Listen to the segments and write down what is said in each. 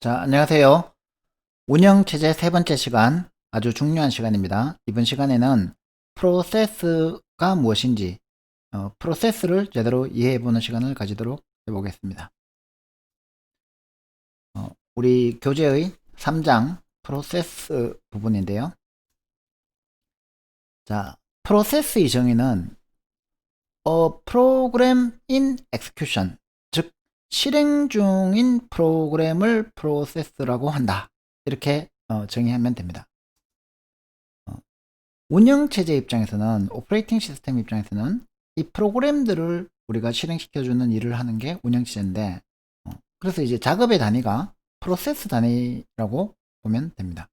자, 안녕하세요. 운영체제 세 번째 시간, 아주 중요한 시간입니다. 이번 시간에는 프로세스가 무엇인지, 프로세스를 제대로 이해해보는 시간을 가지도록 해보겠습니다. 우리 교재의 3장 프로세스 부분인데요. 자, 프로세스의 정의는 program in execution, 즉 실행 중인 프로그램을 프로세스라고 한다. 이렇게 정의하면 됩니다. 운영체제 입장에서는, 오퍼레이팅 시스템 입장에서는 이 프로그램들을 우리가 실행시켜주는 일을 하는 게 운영체제인데, 그래서 이제 작업의 단위가 프로세스 단위라고 보면 됩니다.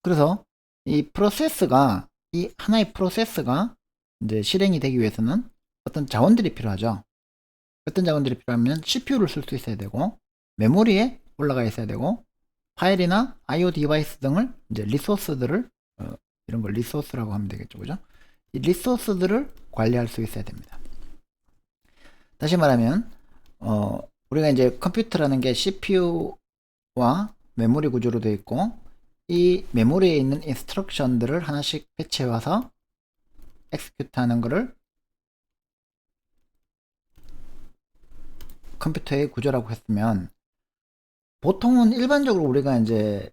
그래서 이 프로세스가, 이 하나의 프로세스가 이제 실행이 되기 위해서는 어떤 자원들이 필요하죠. 어떤 자원들이 필요하면 CPU를 쓸 수 있어야 되고, 메모리에 올라가 있어야 되고, 파일이나 IO 디바이스 등을 이제 리소스들을 이런 걸 리소스라고 하면 되겠죠, 그죠? 이 리소스들을 관리할 수 있어야 됩니다. 다시 말하면 우리가 이제 컴퓨터라는 게 CPU와 메모리 구조로 되어 있고, 이 메모리에 있는 인스트럭션들을 하나씩 배치해 와서 엑스큐트 하는 거를 컴퓨터의 구조라고 했으면, 보통은 일반적으로 우리가 이제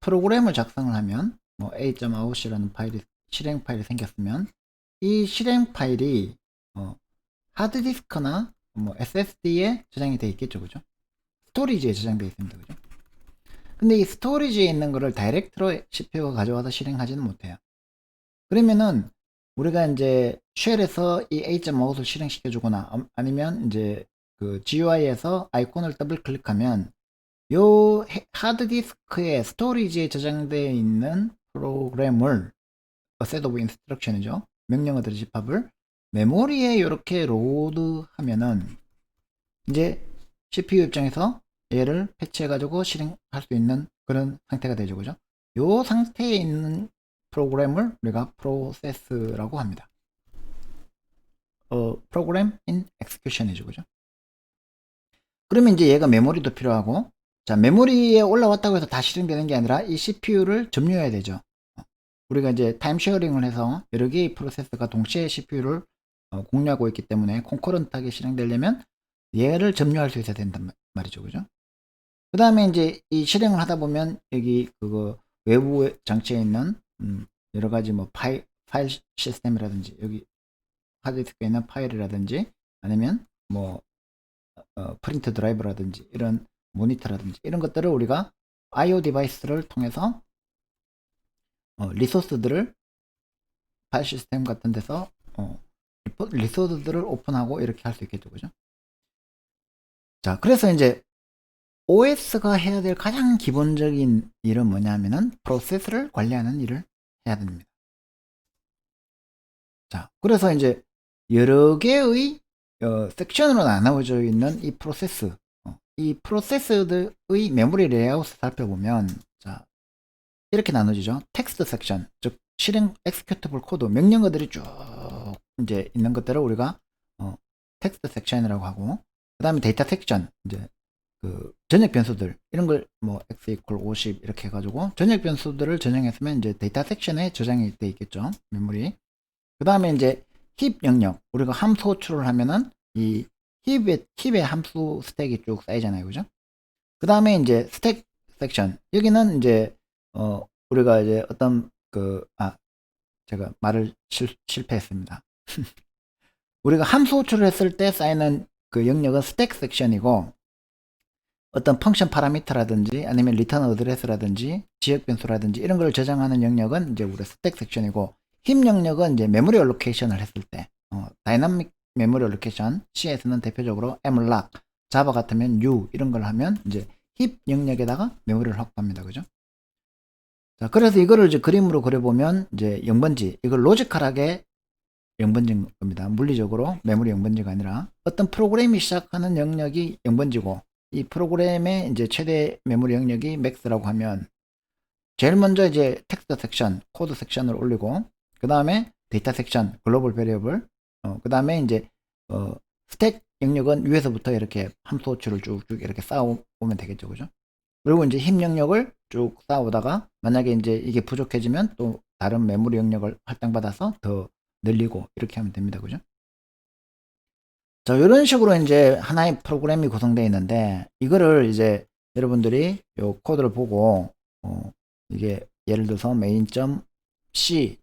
프로그램을 작성을 하면 뭐 a.out이라는 파일이, 실행 파일이 생겼으면, 이 실행 파일이 하드디스크나 뭐 SSD에 저장이 되어 있겠죠, 그죠? 스토리지에 저장되어 있습니다, 그죠? 근데 이 스토리지에 있는 거를 다이렉트로 CPU가 가져와서 실행하지는 못해요. 그러면은 우리가 이제 쉘에서 이 a.out을 실행시켜 주거나, 아니면 이제 그 GUI에서 아이콘을 더블 클릭하면 요 하드디스크의 스토리지에 저장되어 있는 프로그램을 set of instruction이죠. 명령어들의 집합을 메모리에 이렇게 로드하면은 이제 CPU 입장에서 얘를 패치해 가지고 실행할 수 있는 그런 상태가 되죠, 그죠? 요 상태에 있는 프로그램을 우리가 프로세스라고 합니다. 프로그램 인 execution이죠, 그죠? 그러면 이제 얘가 메모리도 필요하고, 자, 메모리에 올라왔다고 해서 다 실행되는 게 아니라 이 CPU를 점유해야 되죠. 우리가 이제 타임 쉐어링을 해서 여러 개의 프로세스가 동시에 CPU를 공유하고 있기 때문에 콘커런트하게 실행되려면 얘를 점유할 수 있어야 된단 말이죠, 그죠? 그 다음에 이제 이 실행을 하다 보면 여기 그거 외부 장치에 있는 여러 가지 뭐 파일 시스템이라든지, 여기 하드디스크에 있는 파일이라든지, 아니면 뭐 프린트 드라이브라든지, 이런 모니터라든지, 이런 것들을 우리가 IO 디바이스를 통해서 리소스들을 파일 시스템 같은 데서 리소스들을 오픈하고 이렇게 할 수 있겠죠, 그죠? 자, 그래서 이제 OS가 해야 될 가장 기본적인 일은 뭐냐면은 프로세스를 관리하는 일을 해야 됩니다. 자, 그래서 이제 여러 개의 섹션으로 나누어져 있는 이 프로세스, 이 프로세스의 메모리 레이아웃을 살펴보면, 자, 이렇게 나눠지죠. 텍스트 섹션, 즉 실행 executable 코드, 명령어들이 쭉 이제 있는 것들을 우리가 텍스트 섹션이라고 하고, 그 다음에 데이터 섹션, 이제 그 전역 변수들, 이런 걸 뭐 x equal 50 이렇게 해가지고 전역 변수들을 저장했으면 이제 데이터 섹션에 저장이 돼 있겠죠, 메모리. 그 다음에 이제 힙 영역, 우리가 함수 호출을 하면은 이 힙의 함수 스택이 쭉 쌓이잖아요, 그죠? 그 다음에 이제 스택 섹션, 여기는 이제 우리가 이제 어떤 제가 말을 실패했습니다. 우리가 함수 호출을 했을 때 쌓이는 그 영역은 스택 섹션이고, 어떤 펑션 파라미터라든지 아니면 리턴 어드레스라든지 지역 변수라든지 이런 걸 저장하는 영역은 이제 우리 스택 섹션이고, 힙 영역은 이제 메모리 얼로케이션을 했을 때 다이나믹 메모리 얼로케이션, C에서는 대표적으로 mlock, 자바 같으면 U, 이런 걸 하면 이제 힙 영역에다가 메모리를 확보합니다, 그죠? 자, 그래서 이거를 이제 그림으로 그려보면 이제 0번지, 이걸 로지컬하게 0번지인 겁니다. 물리적으로 메모리 0번지가 아니라 어떤 프로그램이 시작하는 영역이 0번지고, 이 프로그램의 이제 최대 메모리 영역이 맥스라고 하면, 제일 먼저 이제 텍스트 섹션, 코드 섹션을 올리고, 그 다음에 데이터 섹션, 글로벌 베리어블, 그 다음에 이제 스택 영역은 위에서부터 이렇게 함수 호출을 쭉쭉 이렇게 쌓아오면 되겠죠. 그죠? 그리고 이제 힙 영역을 쭉 쌓아오다가 만약에 이제 이게 부족해지면 또 다른 메모리 영역을 할당받아서 더 늘리고 이렇게 하면 됩니다. 그죠? 자, 이런 식으로 이제 하나의 프로그램이 구성되어 있는데 이거를 이제 여러분들이 요 코드를 보고 이게 예를 들어서 main.c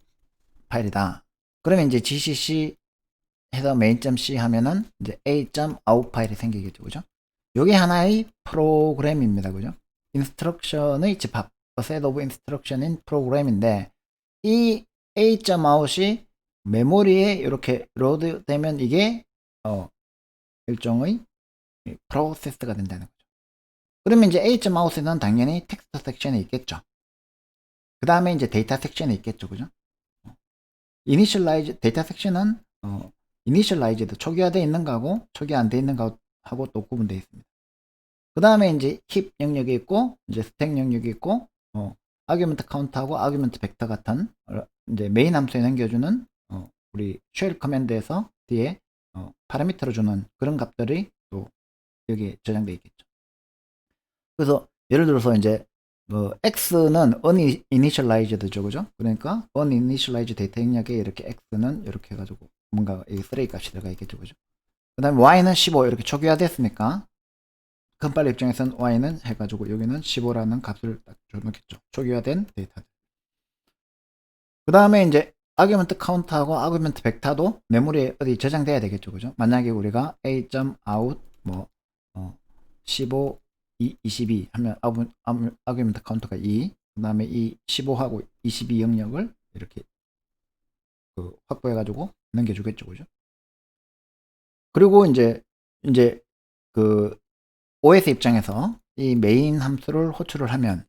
파일이다. 그러면 이제 gcc 해서 main.c 하면은 이제 a.out 파일이 생기겠죠. 그죠? 요게 하나의 프로그램입니다. 그죠? 인스트럭션의 집합, a set of instruction인 프로그램인데 이 a.out이 메모리에 이렇게 로드 되면 이게 일종의 프로세스가 된다는 거죠. 그러면 이제 a.out에는 당연히 텍스트 섹션이 있겠죠. 그 다음에 이제 데이터 섹션이 있겠죠. 그죠? 이니셜라이즈 데이터 섹션은 이니셜라이즈드 초기화되어 있는 거하고 초기화 안 되어 있는 거하고 또 구분되어 있습니다. 그 다음에 이제 킵 영역이 있고 이제 스택 영역이 있고 아규먼트 카운트하고 아규먼트 벡터 같은 이제 메인 함수에 남겨주는 우리 쉘 커맨드에서 뒤에 파라미터로 주는 그런 값들이 또 여기 저장되어 있겠죠. 그래서 예를 들어서 이제 x는 uninitialized죠, 그죠? 그러니까 uninitialized 데이터 영역에 이렇게 x는 이렇게 해가지고 뭔가 이 쓰레기 값이 들어가 있겠죠, 그죠? 그 다음에 y는 15 이렇게 초기화됐으니까 컴파일러 입장에서는 y는 해가지고 여기는 15라는 값을 딱 줘놓겠죠. 초기화된 데이터. 그 다음에 이제 아규먼트 카운트하고 아규먼트 벡터도 메모리에 어디 저장돼야 되겠죠, 그죠? 만약에 우리가 a.out 15 22 하면 아규먼트 카운터가 2, 그 다음에 이 15하고 22 영역을 이렇게 확보해 가지고 넘겨주겠죠. 그죠? 그리고 이제 그 OS 입장에서 이 메인 함수를 호출을 하면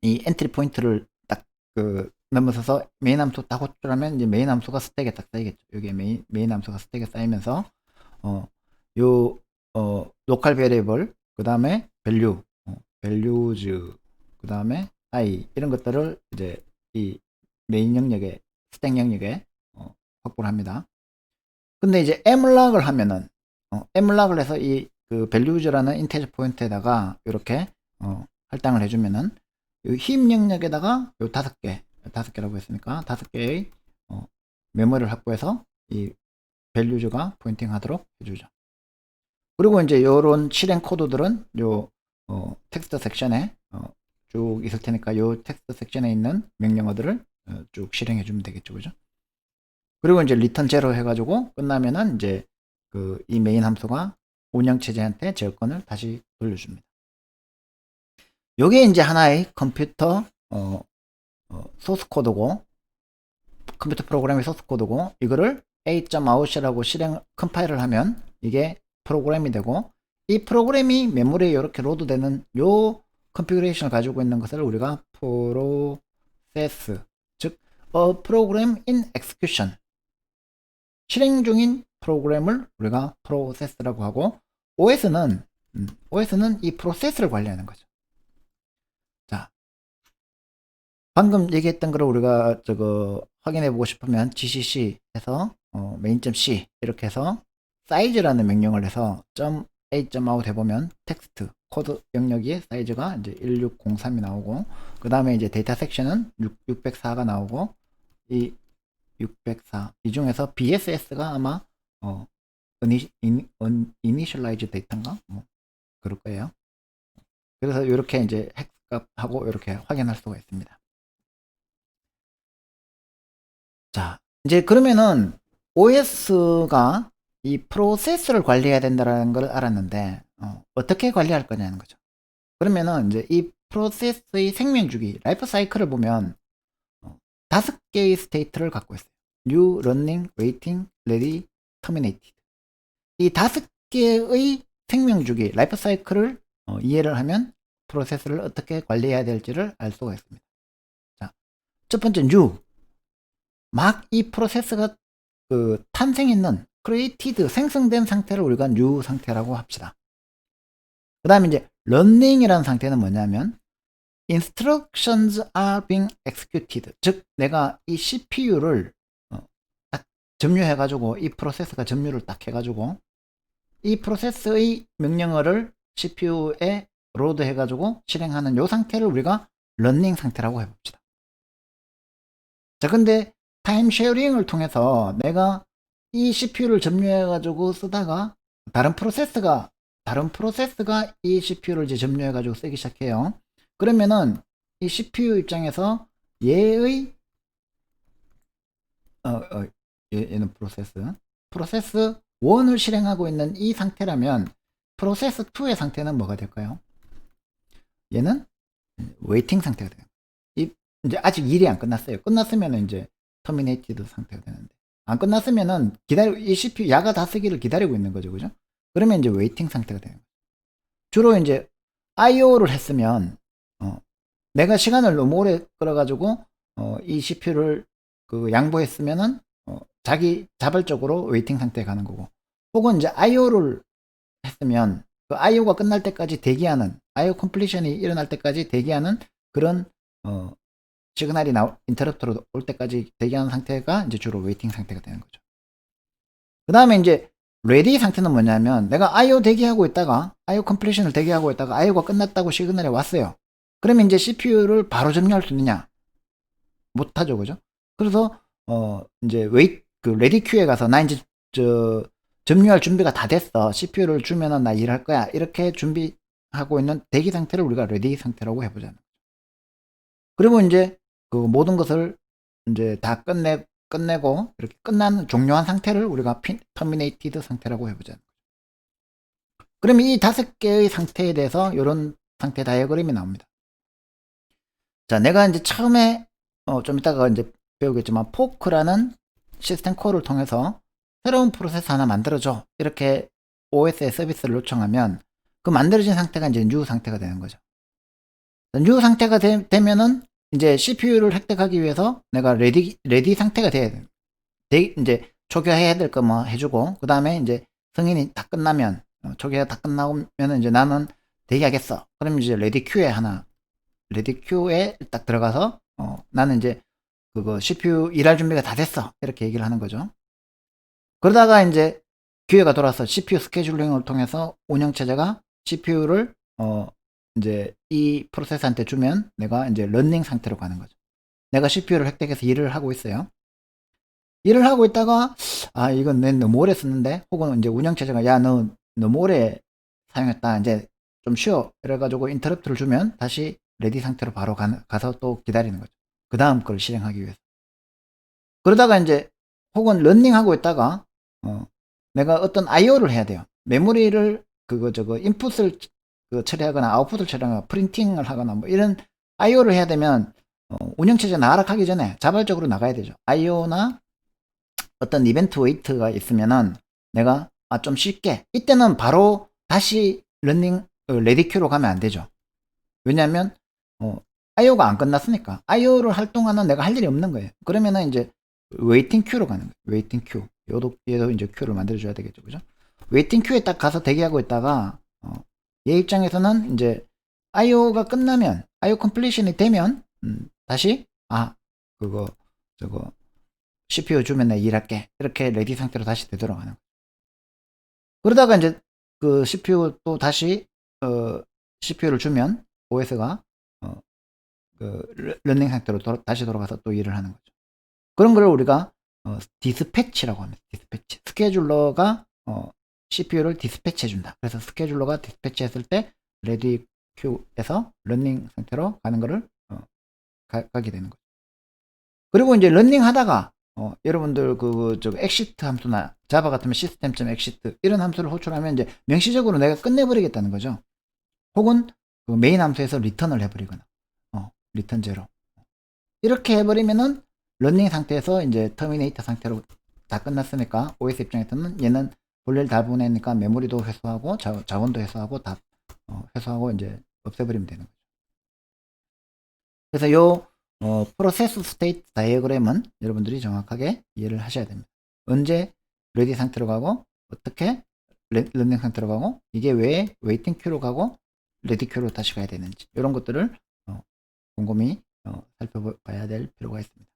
이 엔트리 포인트를 딱 넘어서서 메인 함수 딱 호출하면 이제 메인 함수가 스택에 딱 쌓이겠죠. 여기에 메인 함수가 스택에 쌓이면서 로컬 베리어블 그 다음에 밸류 values 그 다음에 i 이런 것들을 이제 이 메인 영역에 스택 영역에 확보를 합니다. 근데 이제 mlog을 하면은 mlog을 해서 이 values라는 인테저 포인트에다가 이렇게 할당을 해주면은 힙 영역에다가 요 5개라고 했으니까 5개의 메모리를 확보해서 이 values가 포인팅 하도록 해주죠. 그리고 이제 요런 실행 코드들은 요 텍스트 섹션에 쭉 있을 테니까 요 텍스트 섹션에 있는 명령어들을 쭉 실행해 주면 되겠죠. 그죠? 그리고 이제 리턴 제로 해가지고 끝나면은 이제 이 메인 함수가 운영체제한테 제어권을 다시 돌려줍니다. 요게 이제 하나의 컴퓨터 소스 코드고 컴퓨터 프로그램의 소스 코드고 이거를 a.out이라고 실행 컴파일을 하면 이게 프로그램이 되고 이 프로그램이 메모리에 이렇게 로드되는 요 컨피그레이션을 가지고 있는 것을 우리가 프로세스 즉 program in execution 실행 중인 프로그램을 우리가 프로세스라고 하고 OS는 이 프로세스를 관리하는 거죠. 자, 방금 얘기했던 거를 우리가 확인해 보고 싶으면 gcc 해서 main.c 이렇게 해서 사이즈라는 명령을 해서 a.out 해보면 텍스트 코드 영역의 사이즈가 이제 1603이 나오고 그 다음에 이제 데이터 섹션은 604가 나오고 이 604 이 중에서 BSS가 아마 initialize 데이터인가 그럴 거예요. 그래서 이렇게 이제 획값하고 이렇게 확인할 수가 있습니다. 자, 이제 그러면은 OS가 이 프로세스를 관리해야 된다는 걸 알았는데 어떻게 관리할 거냐는 거죠. 그러면은 이제 이 프로세스의 생명주기 라이프 사이클을 보면 5개의 스테이트를 갖고 있어요. New, Running, Waiting, Ready, Terminated. 이 5개의 생명주기 라이프 사이클을 이해를 하면 프로세스를 어떻게 관리해야 될지를 알 수가 있습니다. 자, 첫 번째 New. 막 이 프로세스가 탄생했는 created 생성된 상태를 우리가 new 상태라고 합시다. 그 다음에 이제 running이라는 상태는 뭐냐면 instructions are being executed 즉 내가 이 CPU를 딱 점유해 가지고 이 프로세스가 점유를 딱 해 가지고 이 프로세스의 명령어를 CPU에 로드 해가지고 실행하는 요 상태를 우리가 런닝 상태라고 해봅시다. 자, 근데 타임 쉐어링을 통해서 내가 이 CPU를 점유해가지고 쓰다가 다른 프로세스가 이 CPU를 이제 점유해가지고 쓰기 시작해요. 그러면은 이 CPU 입장에서 얘의 얘는 프로세스 1을 실행하고 있는 이 상태라면 프로세스 2의 상태는 뭐가 될까요? 얘는 웨이팅 상태가 돼요. 이제 아직 일이 안 끝났어요. 끝났으면 이제 터미네이티드 상태가 되는데, 안 끝났으면은 이 CPU 야가 다 쓰기를 기다리고 있는 거죠. 그죠? 그러면 이제 웨이팅 상태가 되는 거죠. 주로 이제 IO를 했으면 내가 시간을 너무 오래 끌어가지고 이 CPU를 양보했으면은 자발적으로 웨이팅 상태에 가는 거고, 혹은 이제 IO를 했으면 그 IO가 끝날 때까지 대기하는, IO 컴플리션이 일어날 때까지 대기하는 그런 시그널이 인터럽트로 올 때까지 대기하는 상태가 이제 주로 웨이팅 상태가 되는 거죠. 그 다음에 이제 레디 상태는 뭐냐면, 내가 IO 대기하고 있다가 IO 컴플리션을 대기하고 있다가 IO가 끝났다고 시그널이 왔어요. 그러면 이제 CPU를 바로 점유할 수 있느냐? 못하죠, 그죠? 그래서 이제 레디 큐에 가서 나 이제 점유할 준비가 다 됐어. CPU를 주면은 나 일할 거야. 이렇게 준비하고 있는 대기 상태를 우리가 레디 상태라고 해보자는 거죠. 그리고 이제 그 모든 것을 이제 다 끝내고 이렇게 종료한 상태를 우리가 터미네이티드 상태라고 해보자는 거죠. 그러면 이 5개의 상태에 대해서 이런 상태 다이어그램이 나옵니다. 자, 내가 이제 처음에 좀 이따가 이제 배우겠지만 포크라는 시스템 콜을 통해서 새로운 프로세스 하나 만들어줘, 이렇게 OS에 서비스를 요청하면 그 만들어진 상태가 이제 new 상태가 되는 거죠. new 상태가 되면은 이제 CPU를 획득하기 위해서 내가 레디 상태가 돼야 돼. 이제 초기화해야 될 거 뭐 해주고, 그 다음에 이제 승인이 다 끝나면, 초기화 다 끝나면 이제 나는 대기하겠어. 그러면 이제 레디 큐에 딱 들어가서 나는 이제 그거 CPU 일할 준비가 다 됐어, 이렇게 얘기를 하는 거죠. 그러다가 이제 기회가 돌아서 CPU 스케줄링을 통해서 운영체제가 CPU를 이제 이 프로세스한테 주면 내가 이제 런닝 상태로 가는 거죠. 내가 CPU를 획득해서 일을 하고 있어요. 일을 하고 있다가 이건 내 너무 오래 썼는데, 혹은 이제 운영체제가 야 너 너무 오래 사용했다, 이제 좀 쉬어, 이래가지고 인터럽트를 주면 다시 레디 상태로 바로 가서 또 기다리는 거죠. 그 다음 걸 실행하기 위해서. 그러다가 이제 혹은 런닝하고 있다가 내가 어떤 IO를 해야 돼요. 메모리를 인풋을 처리하거나 아웃풋을 처리하거나 프린팅을 하거나 뭐 이런 IO를 해야 되면 운영체제 나락하기 전에 자발적으로 나가야 되죠. IO나 어떤 이벤트 웨이트가 있으면은 내가 좀 쉽게, 이때는 바로 다시 레디 큐로 가면 안 되죠. 왜냐하면 IO가 안 끝났으니까 IO를 할 동안은 내가 할 일이 없는 거예요. 그러면은 이제 웨이팅 큐로 가는 거예요. 웨이팅 큐. 얘도 이제 큐를 만들어줘야 되겠죠, 그죠? 웨이팅 큐에 딱 가서 대기하고 있다가 얘 입장에서는 이제 IO가 끝나면, IO 컴플리션이 되면 다시 그거 저거 CPU 주면 내 일할게, 이렇게 레디 상태로 다시 되돌아가는 거예요. 그러다가 이제 그 CPU 또 다시 CPU를 주면 OS가 런닝 상태로 다시 돌아가서 또 일을 하는 거죠. 그런 걸 우리가 디스패치라고 합니다. 디스패치. 스케줄러가 CPU를 디스패치 해준다. 그래서 스케줄러가 디스패치 했을 때 레디 큐에서 런닝 상태로 가는 거를 가게 되는 거죠. 그리고 이제 런닝 하다가 여러분들 엑시트 함수나 자바 같으면 시스템.엑시트 이런 함수를 호출하면 이제 명시적으로 내가 끝내버리겠다는 거죠. 혹은 그 메인 함수에서 리턴을 해버리거나 리턴 제로, 이렇게 해버리면은 런닝 상태에서 이제 터미네이터 상태로 다 끝났으니까 OS 입장에서는 얘는 볼일 다 보내니까 메모리도 회수하고 자원도 회수하고 다 회수하고 이제 없애버리면 되는 거죠. 그래서 요 프로세스 스테이트 다이어그램은 여러분들이 정확하게 이해를 하셔야 됩니다. 언제 레디 상태로 가고, 어떻게 런닝 상태로 가고, 이게 왜 웨이팅 큐로 가고 레디 큐로 다시 가야 되는지, 이런 것들을 곰곰이 살펴봐야 될 필요가 있습니다.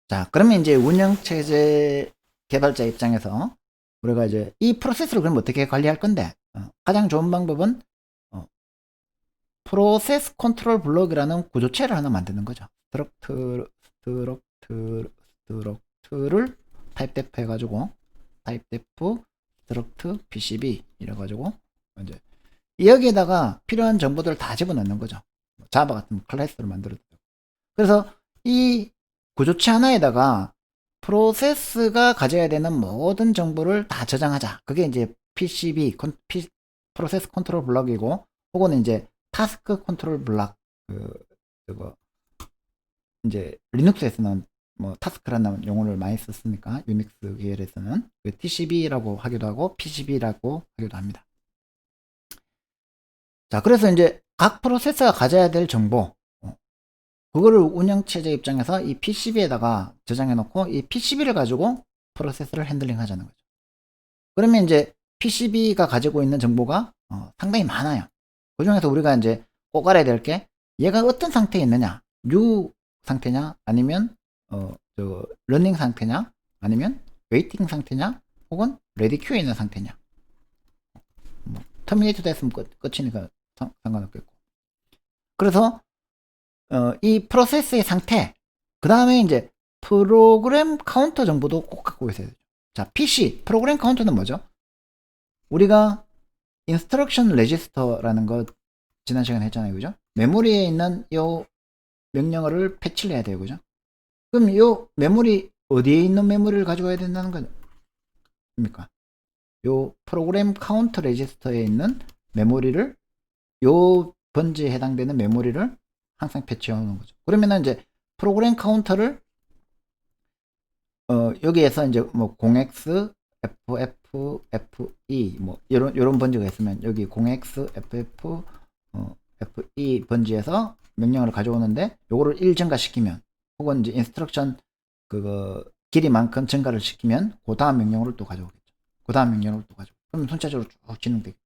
자, 그러면 이제 운영체제 개발자 입장에서 우리가 이제 이 프로세스를 그럼 어떻게 관리할 건데, 가장 좋은 방법은 프로세스 컨트롤 블록이라는 구조체를 하나 만드는 거죠. 스트럭트를 타입데프 해가지고 타입데프 스트럭트 pcb 이래가지고 이제 여기에다가 필요한 정보들을 다 집어넣는 거죠. 자바 같은 클래스를 만들어도 되고. 그래서 이 구조체 하나에다가 프로세스가 가져야 되는 모든 정보를 다 저장하자. 그게 이제 PCB, 프로세스 컨트롤 블럭이고, 혹은 이제 타스크 컨트롤 블럭, 그거, 이제 리눅스에서는 뭐 타스크라는 용어를 많이 썼으니까, 유닉스 계열에서는 TCB라고 하기도 하고, PCB라고 하기도 합니다. 자, 그래서 이제 각 프로세서가 가져야 될 정보, 그거를 운영체제 입장에서 이 PCB에다가 저장해 놓고 이 PCB를 가지고 프로세스를 핸들링 하자는 거죠. 그러면 이제 PCB가 가지고 있는 정보가 상당히 많아요. 그 중에서 우리가 이제 꼭 알아야 될 게 얘가 어떤 상태에 있느냐, new 상태냐, 아니면 러닝 상태냐, 아니면 웨이팅 상태냐, 혹은 레디 큐에 있는 상태냐. 뭐 터미네이트 됐으면 끝이니까 상관없겠고. 그래서 이 프로세스의 상태, 그 다음에 이제 프로그램 카운터 정보도 꼭 갖고 있어야 되죠. 자, PC, 프로그램 카운터는 뭐죠? 우리가 인스트럭션 레지스터라는 거 지난 시간에 했잖아요. 그죠? 메모리에 있는 요 명령어를 패치를 해야 돼요. 그죠? 그럼 요 메모리, 어디에 있는 메모리를 가져와야 된다는 겁니까? 요 프로그램 카운터 레지스터에 있는 메모리를, 요 번지에 해당되는 메모리를 항상 패치해 오는 거죠. 그러면은 이제 프로그램 카운터를 여기에서 이제 뭐 0x, ff, fe 뭐 요런 번지가 있으면 여기 0x, ff, fe 번지에서 명령어를 가져오는데 요거를 1 증가시키면, 혹은 이제 인스트럭션 그거 길이만큼 증가를 시키면 그 다음 명령어를 또 가져오겠죠. 그 다음 명령어를 또 가져오고, 그럼 순차적으로 쭉 진행되겠죠.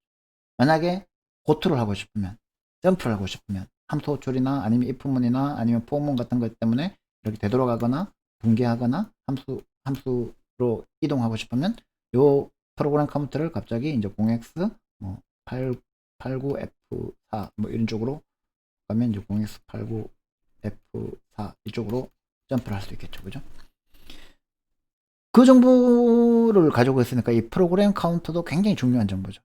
만약에 고투를 하고 싶으면, 점프를 하고 싶으면 함수 호출이나 아니면 if문이나 아니면 for문 같은 것 때문에 이렇게 되돌아가거나 붕괴하거나 함수로 이동하고 싶으면 요 프로그램 카운트를 갑자기 이제 0x 뭐 89f4 뭐 이런 쪽으로 가면 이제 0x 89f4 이쪽으로 점프를 할 수 있겠죠. 그죠? 그 정보를 가지고 있으니까 이 프로그램 카운터도 굉장히 중요한 정보죠.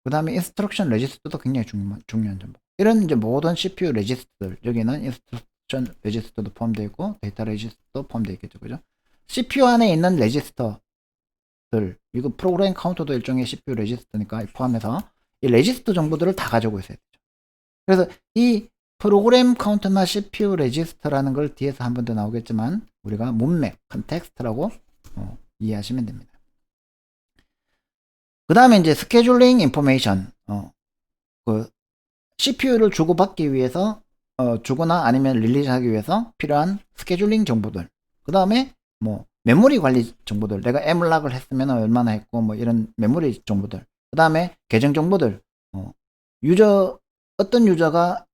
그 다음에 인스트럭션 레지스터도 굉장히 중요한 정보. 이런 이제 모든 CPU 레지스터들, 여기는 인스트럭션 레지스터도 포함되어 있고 데이터 레지스터도 포함되어 있겠죠. 그죠? CPU 안에 있는 레지스터들, 이거 프로그램 카운터도 일종의 CPU 레지스터니까 포함해서 이 레지스터 정보들을 다 가지고 있어야 되죠. 그래서 이 프로그램 카운터나 CPU 레지스터라는 걸 뒤에서 한 번 더 나오겠지만 우리가 문맥, 컨텍스트라고 이해하시면 됩니다. 그 다음에 이제 스케줄링 인포메이션, 그 CPU를 주고받기 위해서 주거나 아니면 릴리즈하기 위해서 필요한 스케줄링 정보들. 그 다음에 뭐 메모리 관리 정보들, 내가 엠락을 했으면 얼마나 했고 뭐 이런 메모리 정보들. 그 다음에 계정 정보들, 어떤 유저가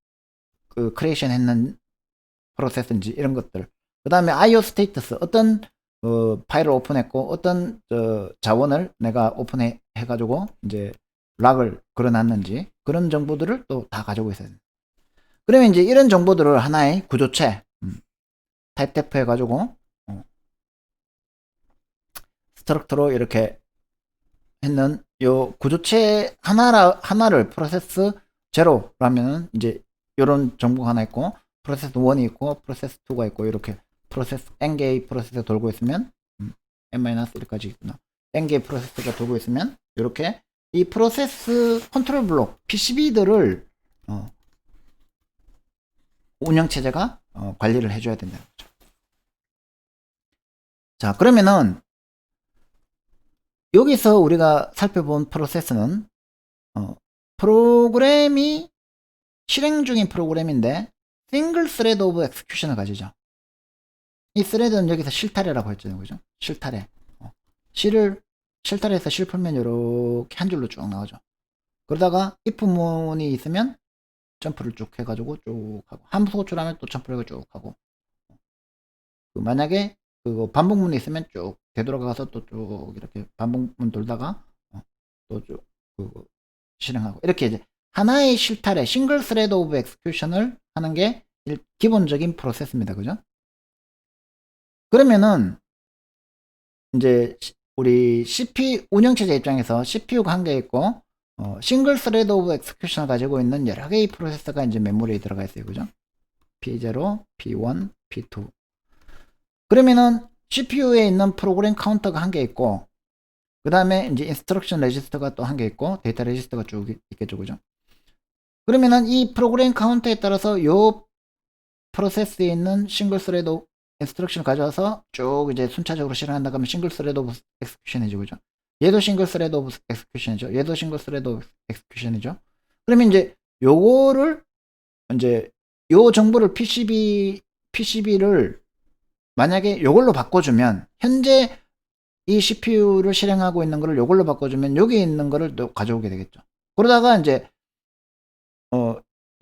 그 크리에이션 했는 프로세스인지 이런 것들. 그 다음에 IO 스테이터스, 어떤 파일을 오픈했고 어떤 자원을 내가 오픈해 가지고 이제 락을 걸어놨는지, 그런 정보들을 또 다 가지고 있어야 됩니다. 그러면 이제 이런 정보들을 하나의 구조체 타입데프 해가지고 스트럭터로 이렇게 했는 요 구조체 하나를 프로세스 제로라면 이제 이런 정보가 하나 있고, 프로세스 1이 있고 프로세스 2가 있고, 이렇게 프로세스 n개의 프로세스가 돌고 있으면 n-1까지 있구나. n개의 프로세스가 돌고 있으면 이렇게 이 프로세스 컨트롤 블록 PCB들을 운영체제가 관리를 해줘야 된다는 거죠. 자, 그러면은 여기서 우리가 살펴본 프로세스는 프로그램이 실행 중인 프로그램인데 싱글 스레드 오브 엑스큐션을 가지죠. 이 스레드는 여기서 실타래라고 했잖아요. 그죠? 실타래. 실타래에서 실 풀면 이렇게 한 줄로 쭉 나오죠. 그러다가 if문이 있으면 점프를 쭉 해가지고 쭉 하고, 함수 호출하면 또 점프를 쭉 하고, 만약에 반복문이 있으면 쭉 되돌아가서 또 쭉 이렇게 반복문 돌다가 또 쭉 실행하고, 이렇게 이제 하나의 실타래 싱글 스레드 오브 엑스큐션을 하는 게 기본적인 프로세스입니다. 그죠? 그러면은 이제 우리 CPU 운영체제 입장에서 CPU가 한 개 있고 싱글 스레드 오브 엑스큐션을 가지고 있는 여러 개의 프로세서가 이제 메모리에 들어가 있어요. 그죠? P0, P1, P2. 그러면은 CPU에 있는 프로그램 카운터가 한 개 있고, 그 다음에 이제 인스트럭션 레지스터가 또 한 개 있고, 데이터 레지스터가 쭉 있겠죠. 그죠? 그러면은 이 프로그램 카운터에 따라서 요 프로세스에 있는 싱글 스레드 인스트럭션을 가져와서 쭉 이제 순차적으로 실행한다 그러면 싱글 스레드 오브 엑스큐션이죠. 그죠? 얘도 싱글 스레드 오브 엑스큐션이죠. 얘도 싱글 스레드 오브 엑스큐션이죠. 그러면 이제 요거를 이제 요 정보를 PCB를 만약에 요걸로 바꿔주면, 현재 이 CPU를 실행하고 있는 거를 요걸로 바꿔주면 여기 있는 거를 또 가져오게 되겠죠. 그러다가 이제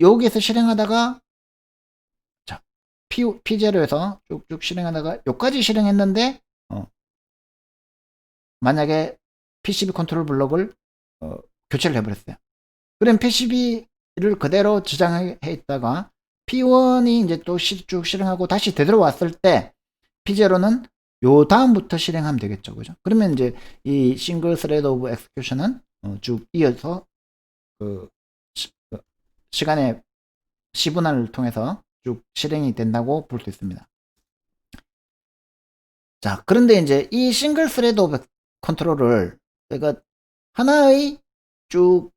여기에서 실행하다가 자 P0에서 쭉쭉 실행하다가 요까지 실행했는데 만약에 PCB 컨트롤 블록을 교체를 해버렸어요. 그럼 PCB를 그대로 저장해 있다가 P1이 이제 또 쭉 실행하고 다시 되돌아왔을 때 P0는 요 다음부터 실행하면 되겠죠. 그죠? 그러면 이제 이 싱글 스레드 오브 엑스큐션은 쭉 이어서 시간의 시분할을 통해서 쭉 실행이 된다고 볼 수 있습니다. 자, 그런데 이제 이 싱글 스레드 오브 컨트롤을, 그러니까 하나의 쭉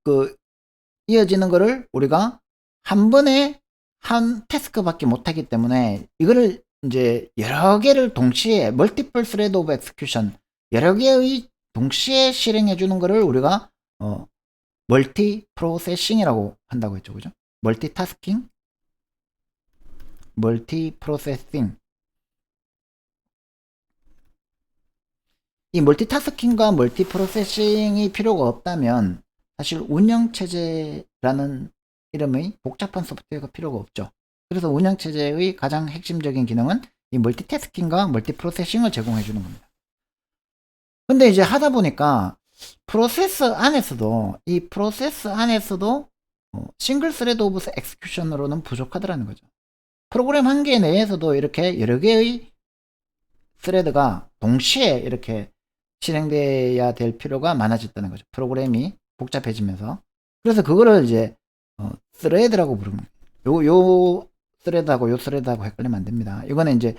이어지는 거를 우리가 한 번에 한 태스크밖에 못하기 때문에 이거를 이제 여러 개를 동시에 멀티플 스레드 오브 엑스큐션, 여러 개의 동시에 실행해 주는 거를 우리가 멀티 프로세싱이라고 한다고 했죠. 그죠? 멀티타스킹, 멀티 프로세싱. 이 멀티타스킹과 멀티 프로세싱이 필요가 없다면 사실 운영체제라는 이름의 복잡한 소프트웨어가 필요가 없죠. 그래서 운영체제의 가장 핵심적인 기능은 이 멀티태스킹과 멀티 프로세싱을 제공해 주는 겁니다. 근데 이제 하다 보니까 이 프로세스 안에서도 싱글 스레드 오브 엑스큐션으로는 부족하더라는 거죠. 프로그램 한 개 내에서도 이렇게 여러 개의 스레드가 동시에 이렇게 실행돼야 될 필요가 많아졌다는 거죠. 프로그램이 복잡해지면서. 그래서 그거를 이제 스레드라고 부릅니다. 요 스레드하고 요 스레드하고 헷갈리면 안 됩니다. 이거는 이제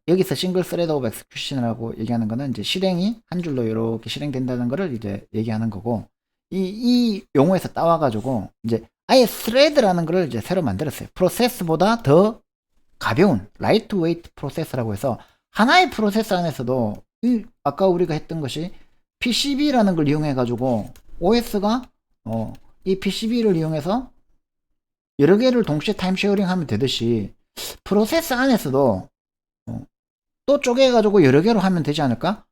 여기서 싱글 스레드 오브 엑스큐션이라고 얘기하는 거는 이제 실행이 한 줄로 이렇게 실행된다는 거를 이제 얘기하는 거고, 이 용어에서 따와가지고 이제 아예 스레드라는 거를 이제 새로 만들었어요. 프로세스보다 더 가벼운 라이트 웨이트 프로세스라고 해서 하나의 프로세스 안에서도 아까 우리가 했던 것이 PCB라는 걸 이용해 가지고 OS가 이 PCB를 이용해서 여러 개를 동시에 타임 쉐어링 하면 되듯이 프로세스 안에서도 또 쪼개 가지고 여러 개로 하면 되지 않을까?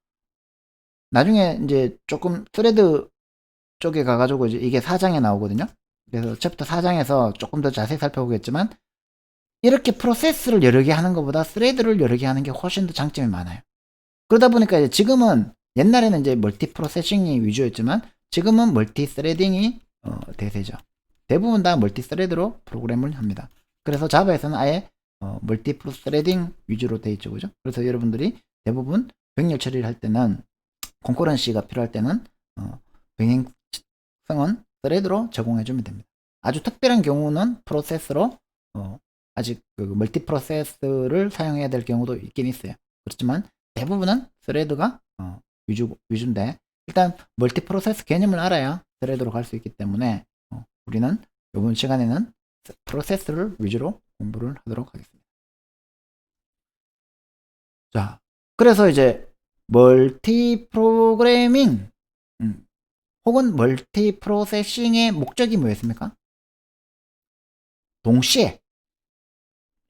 나중에 이제 조금 스레드 쪽에 가가지고 이게 4장에 나오거든요. 그래서 챕터 4장에서 조금 더 자세히 살펴보겠지만, 이렇게 프로세스를 여러 개 하는 것보다 스레드를 여러 개 하는 게 훨씬 더 장점이 많아요. 그러다 보니까 이제 지금은, 옛날에는 이제 멀티 프로세싱이 위주였지만 지금은 멀티 스레딩이 대세죠. 대부분 다 멀티 스레드로 프로그램을 합니다. 그래서 자바에서는 아예 멀티 스레딩 위주로 되어 있죠. 그죠? 그래서 여러분들이 대부분 병렬 처리를 할 때는, 콘커런시가 필요할 때는 병행성은 스레드로 제공해 주면 됩니다. 아주 특별한 경우는 프로세스로 아직 멀티 프로세스를 사용해야 될 경우도 있긴 있어요. 그렇지만 대부분은 스레드가 위주인데, 일단 멀티 프로세스 개념을 알아야 스레드로 갈 수 있기 때문에 우리는 이번 시간에는 프로세스를 위주로 공부를 하도록 하겠습니다. 자, 그래서 이제 멀티 프로그래밍 혹은 멀티 프로세싱의 목적이 뭐였습니까? 동시에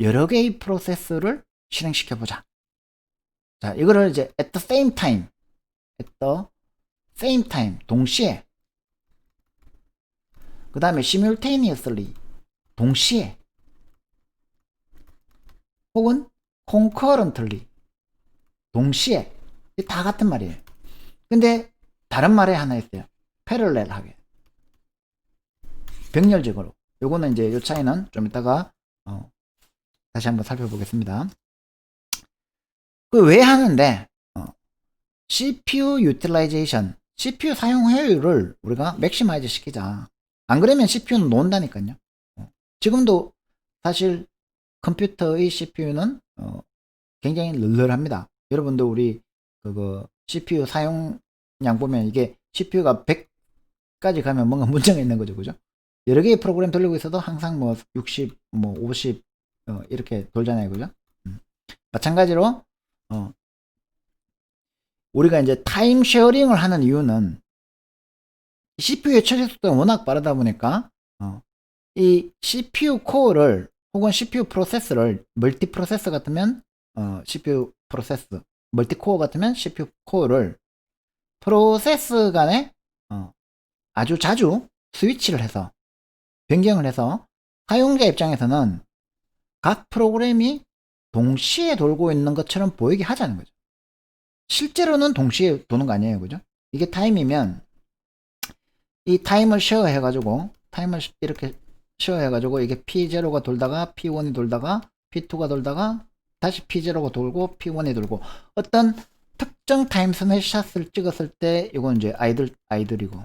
여러 개의 프로세스를 실행시켜보자. 자, 이거를 이제 at the same time, 동시에, 그 다음에 simultaneously, 동시에, 혹은 concurrently, 동시에, 다 같은 말이에요. 근데 다른 말이 하나 있어요. 패럴렐하게. 병렬적으로. 요거는 이제 요 차이는 좀 이따가 다시 한번 살펴보겠습니다. 그 왜 하는데 CPU utilization, CPU 사용 효율을 우리가 맥시마이즈 시키자. 안 그러면 CPU는 논다니까요. 지금도 사실 컴퓨터의 CPU는 굉장히 널널합니다. 여러분도 우리 그거 CPU 사용량 보면 이게 CPU가 100까지 가면 뭔가 문제가 있는 거죠, 그죠? 여러 개의 프로그램 돌리고 있어도 항상 뭐 60, 뭐 50 이렇게 돌잖아요, 그죠? 마찬가지로 우리가 이제 타임 쉐어링을 하는 이유는 CPU의 처리 속도가 워낙 빠르다 보니까 이 CPU 코어를 혹은 CPU 프로세스를 멀티 프로세서 같으면 CPU 프로세스, 멀티 코어 같으면 CPU 코어를 프로세스 간에 아주 자주 스위치를 해서 변경을 해서 사용자 입장에서는 각 프로그램이 동시에 돌고 있는 것처럼 보이게 하자는 거죠. 실제로는 동시에 도는 거 아니에요, 그죠? 이게 타임이면 이 타임을 쉐어 해가지고 타임을 이렇게 쉐어 해가지고 이게 P0가 돌다가 P1이 돌다가 P2가 돌다가 다시 P0가 돌고 P1이 돌고 어떤 특정 타임 스냅샷을 찍었을 때 이건 이제 아이들이고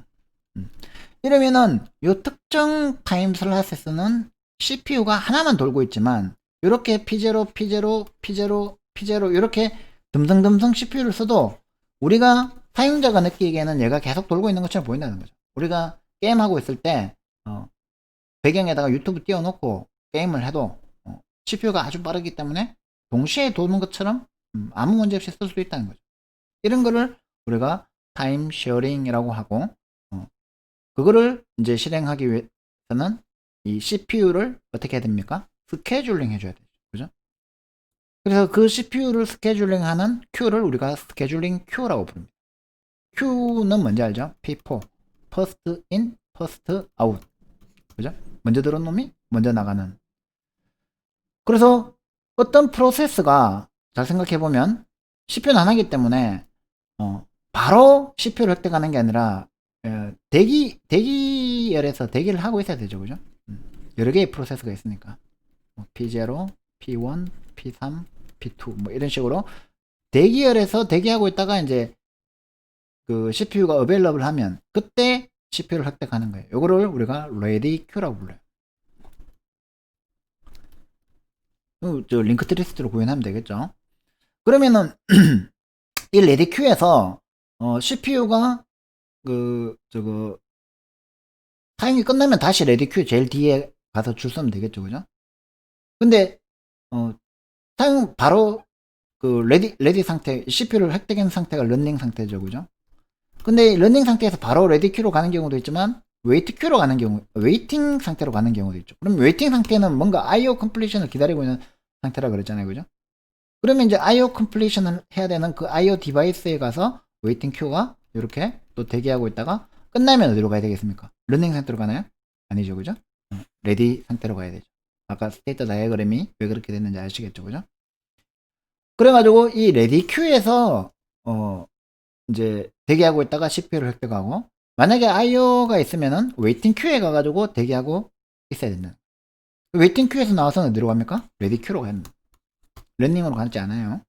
이러면은 요 특정 타임 슬롯에서는 CPU가 하나만 돌고 있지만 이렇게 P0, P0, P0, P0 이렇게 듬성듬성 CPU를 써도 우리가 사용자가 느끼기에는 얘가 계속 돌고 있는 것처럼 보인다는 거죠. 우리가 게임하고 있을 때 배경에다가 유튜브 띄워놓고 게임을 해도 CPU가 아주 빠르기 때문에 동시에 도는 것처럼 아무 문제 없이 쓸 수 있다는 거죠. 이런 거를 우리가 타임 쉐어링이라고 하고 그거를 이제 실행하기 위해서는 이 CPU를 어떻게 해야 됩니까? 스케줄링 해줘야 되죠. 그죠? 그래서 그 CPU를 스케줄링 하는 Q를 우리가 스케줄링 Q라고 부릅니다. Q는 뭔지 알죠? P4. First in, first out. 그죠? 먼저 들어온 놈이 먼저 나가는. 그래서 어떤 프로세스가 잘 생각해보면 CPU는 안 하기 때문에 바로 CPU를 획득하는 게 아니라 대기열에서 대기를 하고 있어야 되죠. 그죠? 여러 개의 프로세스가 있으니까 P0, P1, P3, P2 뭐 이런 식으로 대기열에서 대기하고 있다가 이제 그 CPU가 available 하면 그때 CPU를 획득하는 거예요. 요거를 우리가 ready queu라고 불러요. 저 링크 트리스트로 구현하면 되겠죠. 그러면은 이 ready queu에서 CPU가 사용이 끝나면 다시 ready queue 제일 뒤에 가서 줄 서면 되겠죠, 그죠? 근데 사용 바로 그 레디 상태, CPU를 획득한 상태가 런닝 상태죠, 그죠? 근데 런닝 상태에서 바로 레디 큐로 가는 경우도 있지만 웨이트 큐로 가는 경우, 웨이팅 상태로 가는 경우도 있죠. 그럼 웨이팅 상태는 뭔가 IO 컴플리션을 기다리고 있는 상태라 그랬잖아요, 그죠? 그러면 이제 IO 컴플리션을 해야 되는 그 IO 디바이스에 가서 웨이팅 큐가 이렇게 또 대기하고 있다가 끝나면 어디로 가야 되겠습니까? 런닝 상태로 가나요? 아니죠, 그죠? 레디 상태로 가야 되죠. 아까 스테이트 다이어그램이 왜 그렇게 됐는지 아시겠죠, 그죠? 그래가지고 이 레디 큐에서 이제 대기하고 있다가 CPU를 획득하고 만약에 IO가 있으면은 웨이팅 큐에 가가지고 대기하고 있어야 된다. 웨이팅 큐에서 나와서는 어디로 갑니까? 레디 큐로 가는 런닝으로 가지 않아요.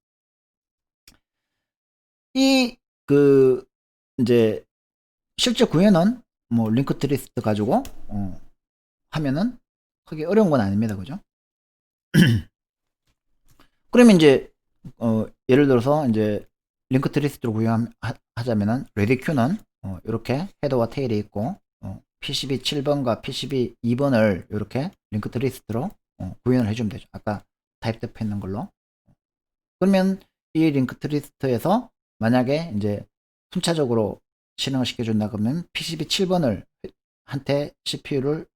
이제 실제 구현은 뭐 링크 트리스트 가지고 하면은 크게 어려운 건 아닙니다, 그죠? 그러면 이제 예를 들어서 이제 링크 트리스트로 구현하자면은 레디 큐는 이렇게 헤더와 테일이 있고 PCB 7번과 PCB 2번을 이렇게 링크 트리스트로 구현을 해주면 되죠. 아까 타입대표 했는 걸로. 그러면 이 링크 트리스트에서 만약에 이제 순차적으로 실행을 시켜준다 그러면 PCB 7번을 한테 CPU를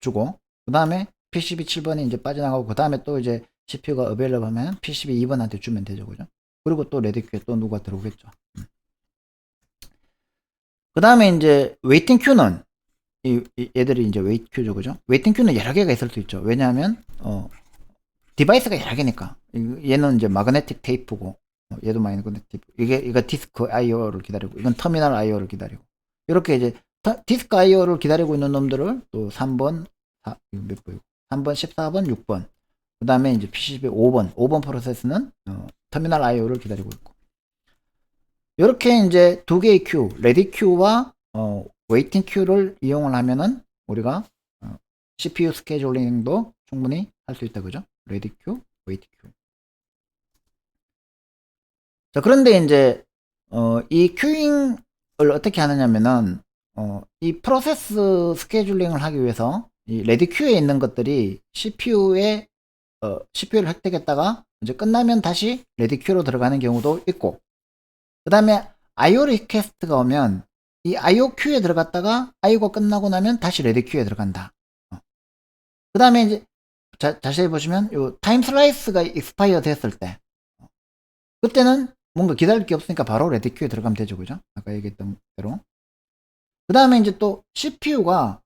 주고 그 다음에 PCB 7번이 이제 빠져나가고 그 다음에 또 이제 CPU가 available 하면 PCB 2번한테 주면 되죠, 그죠? 그리고 또 레디큐에 또 누가 들어오겠죠. 그 다음에 이제 웨이팅 큐는 얘들이 이제 웨이트 큐죠, 그죠? 웨이팅 큐는 여러 개가 있을 수 있죠. 왜냐하면 디바이스가 여러 개니까. 얘는 이제 마그네틱 테이프고 얘도 마이너 컨넥티브. 이거 디스크 IO를 기다리고, 이건 터미널 IO를 기다리고. 이렇게 이제 디스크 IO를 기다리고 있는 놈들을 또 3번, 이거 몇 번이고? 3번, 14번, 6번. 그 다음에 이제 PCB 5번 프로세스는 터미널 IO를 기다리고 있고. 이렇게 이제 두 개의 큐, 레디 큐와 웨이팅 큐를 이용을 하면은 우리가 CPU 스케줄링도 충분히 할 수 있다, 그죠? 레디 큐, 웨이팅 큐. 자, 그런데 이제 이 큐잉을 어떻게 하느냐면은 이 프로세스 스케줄링을 하기 위해서 이 레디 큐에 있는 것들이 CPU를 획득했다가 이제 끝나면 다시 레디 큐로 들어가는 경우도 있고, 그 다음에 IO 리퀘스트가 오면 이 IO 큐에 들어갔다가 IO가 끝나고 나면 다시 레디 큐에 들어간다. 그 다음에 이제 자세히 보시면 요 타임 슬라이스가 익스파이어 됐을 때 그때는 뭔가 기다릴 게 없으니까 바로 레디 큐에 들어가면 되죠, 그죠? 아까 얘기했던 대로. 그 다음에 이제 또 CPU가